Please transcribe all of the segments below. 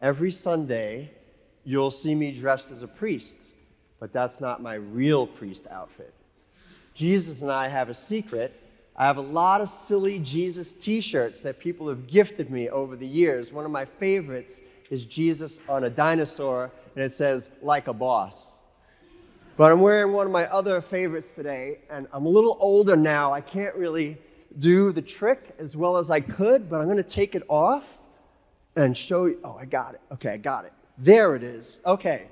every Sunday you'll see me dressed as a priest, but that's not my real priest outfit. Jesus and I have a secret. I have a lot of silly Jesus t-shirts that people have gifted me over the years. One of my favorites is Jesus on a dinosaur, and it says, "Like a boss." But I'm wearing one of my other favorites today, and I'm a little older now. I can't really do the trick as well as I could, but I'm going to take it off and show you. Oh, I got it. Okay, I got it. There it is. Okay.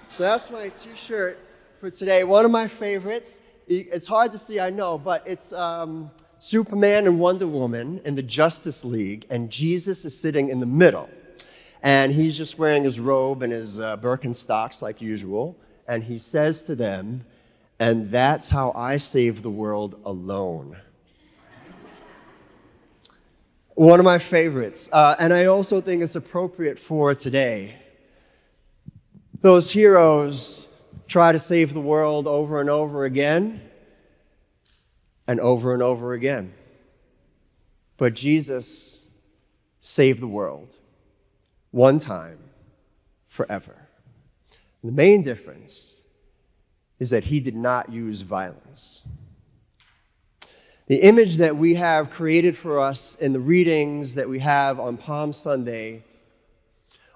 So that's my t-shirt for today. One of my favorites. It's hard to see, I know, but it's Superman and Wonder Woman in the Justice League, and Jesus is sitting in the middle. And he's just wearing his robe and his Birkenstocks like usual. And he says to them, "And that's how I save the world alone." One of my favorites. And I also think it's appropriate for today. Those heroes try to save the world over and over again and over again. But Jesus saved the world one time forever. The main difference is that he did not use violence. The image that we have created for us in the readings that we have on Palm Sunday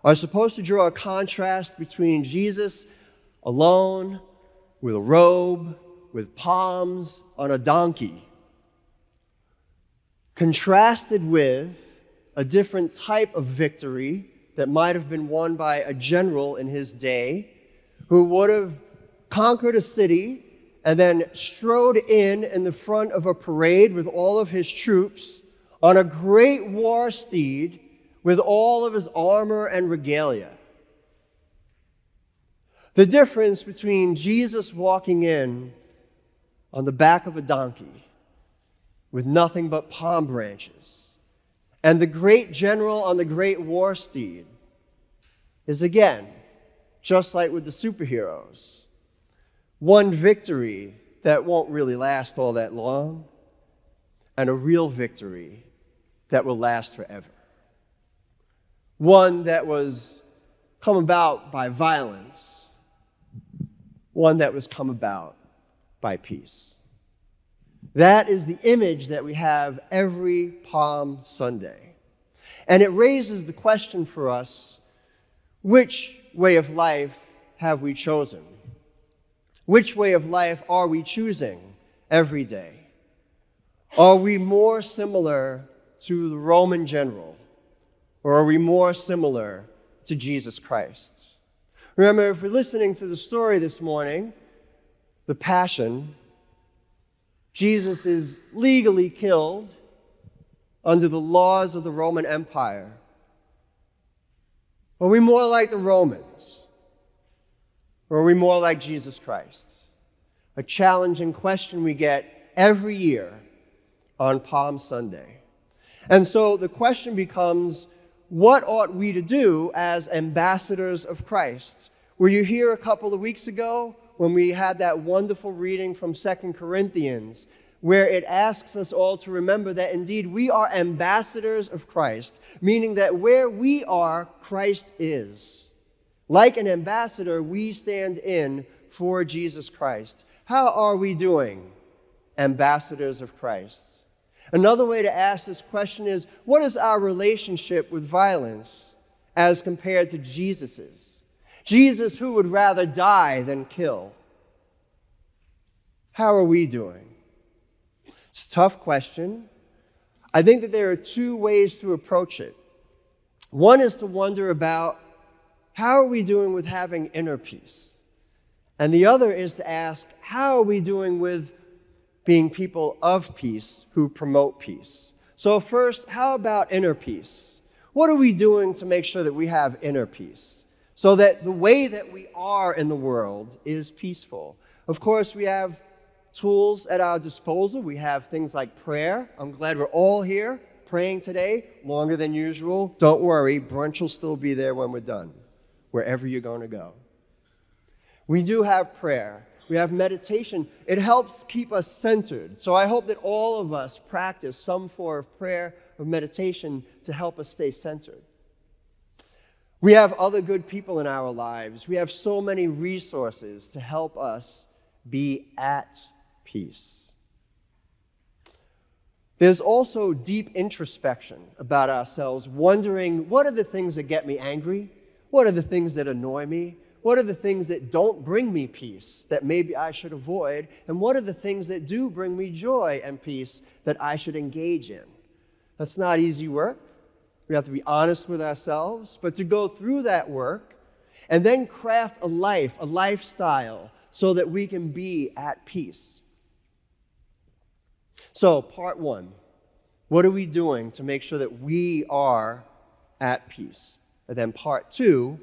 are supposed to draw a contrast between Jesus alone, with a robe, with palms, on a donkey, contrasted with a different type of victory that might have been won by a general in his day, who would have conquered a city and then strode in the front of a parade with all of his troops on a great war steed with all of his armor and regalia. The difference between Jesus walking in on the back of a donkey with nothing but palm branches and the great general on the great war steed is, again, just like with the superheroes, one victory that won't really last all that long, and a real victory that will last forever. One that was come about by violence, one that was come about by peace. That is the image that we have every Palm Sunday. And it raises the question for us, which way of life have we chosen? Which way of life are we choosing every day? Are we more similar to the Roman general, or are we more similar to Jesus Christ? Remember, if we're listening to the story this morning, the Passion, Jesus is legally killed under the laws of the Roman Empire. Are we more like the Romans? Or are we more like Jesus Christ? A challenging question we get every year on Palm Sunday. And so the question becomes, what ought we to do as ambassadors of Christ? Were you here a couple of weeks ago when we had that wonderful reading from 2 Corinthians, where it asks us all to remember that indeed we are ambassadors of Christ, meaning that where we are, Christ is. Like an ambassador, we stand in for Jesus Christ. How are we doing, ambassadors of Christ? Another way to ask this question is, what is our relationship with violence as compared to Jesus's? Jesus, who would rather die than kill. How are we doing? It's a tough question. I think that there are two ways to approach it. One is to wonder about, how are we doing with having inner peace? And the other is to ask, how are we doing with being people of peace who promote peace? So first, how about inner peace? What are we doing to make sure that we have inner peace so that the way that we are in the world is peaceful? Of course, we have tools at our disposal. We have things like prayer. I'm glad we're all here praying today, longer than usual. Don't worry, brunch will still be there when we're done, wherever you're going to go. We do have prayer. We have meditation. It helps keep us centered. So I hope that all of us practice some form of prayer or meditation to help us stay centered. We have other good people in our lives. We have so many resources to help us be at peace. There's also deep introspection about ourselves, wondering, what are the things that get me angry? What are the things that annoy me? What are the things that don't bring me peace that maybe I should avoid? And what are the things that do bring me joy and peace that I should engage in? That's not easy work. We have to be honest with ourselves, but to go through that work and then craft a life, a lifestyle, so that we can be at peace. So, part one, what are we doing to make sure that we are at peace? And then part two,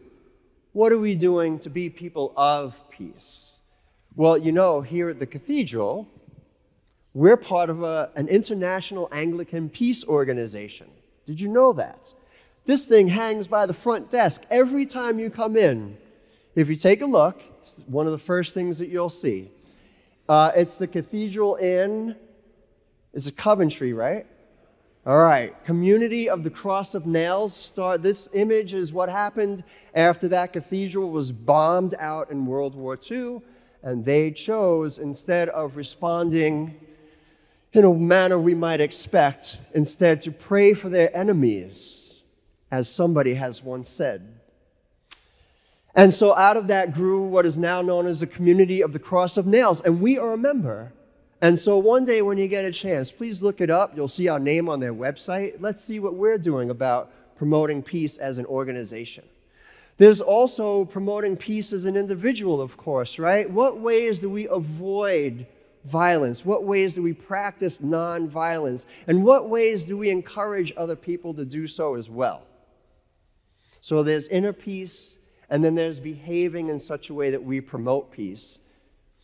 what are we doing to be people of peace? Well, here at the cathedral, we're part of an international Anglican peace organization. Did you know that? This thing hangs by the front desk every time you come in. If you take a look, it's one of the first things that you'll see. It's the Cathedral Inn. It's a Coventry, right? All right. Community of the Cross of Nails. This image is what happened after that cathedral was bombed out in World War II, and they chose, instead of responding in a manner we might expect, instead to pray for their enemies, as somebody has once said. And so out of that grew what is now known as the Community of the Cross of Nails, and we are a member. And so one day when you get a chance, please look it up. You'll see our name on their website. Let's see what we're doing about promoting peace as an organization. There's also promoting peace as an individual, of course, right? What ways do we avoid violence? What ways do we practice nonviolence? And what ways do we encourage other people to do so as well? So there's inner peace, and then there's behaving in such a way that we promote peace.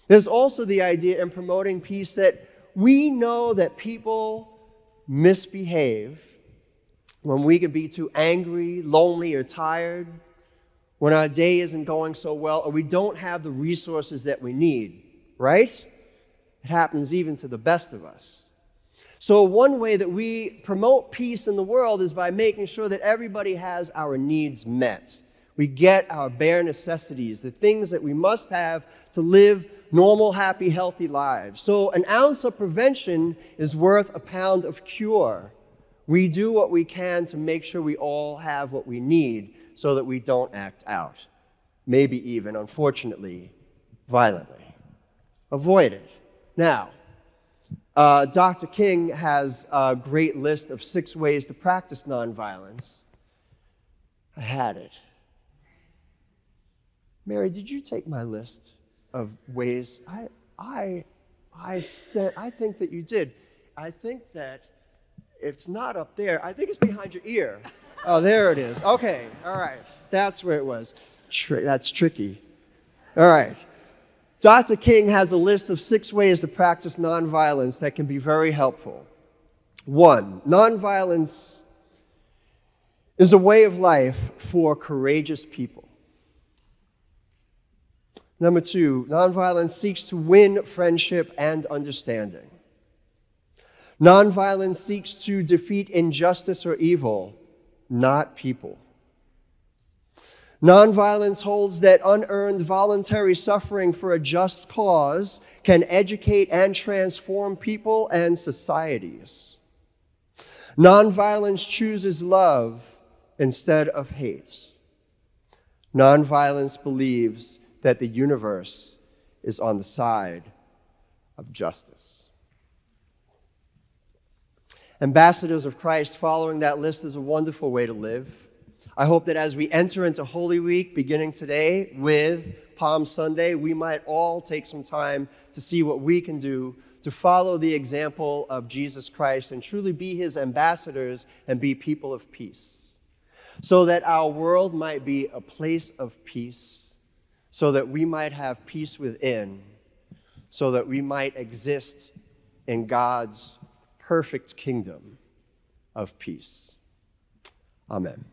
There's also the idea in promoting peace that we know that people misbehave when we can be too angry, lonely, or tired, when our day isn't going so well, or we don't have the resources that we need, right? It happens even to the best of us. So one way that we promote peace in the world is by making sure that everybody has our needs met. We get our bare necessities, the things that we must have to live normal, happy, healthy lives. So an ounce of prevention is worth a pound of cure. We do what we can to make sure we all have what we need so that we don't act out, maybe even, unfortunately, violently. Avoid it. Now, Dr. King has a great list of 6 ways to practice nonviolence. I had it. Mary, did you take my list of ways? I think that you did. I think that it's not up there. I think it's behind your ear. Oh, there it is. Okay, all right. That's where it was. That's tricky. All right. Dr. King has a list of 6 ways to practice nonviolence that can be very helpful. 1, nonviolence is a way of life for courageous people. Number 2, nonviolence seeks to win friendship and understanding. Nonviolence seeks to defeat injustice or evil, not people. Nonviolence holds that unearned voluntary suffering for a just cause can educate and transform people and societies. Nonviolence chooses love instead of hate. Nonviolence believes that the universe is on the side of justice. Ambassadors of Christ, following that list is a wonderful way to live. I hope that as we enter into Holy Week, beginning today with Palm Sunday, we might all take some time to see what we can do to follow the example of Jesus Christ and truly be his ambassadors and be people of peace, so that our world might be a place of peace, so that we might have peace within, so that we might exist in God's perfect kingdom of peace. Amen.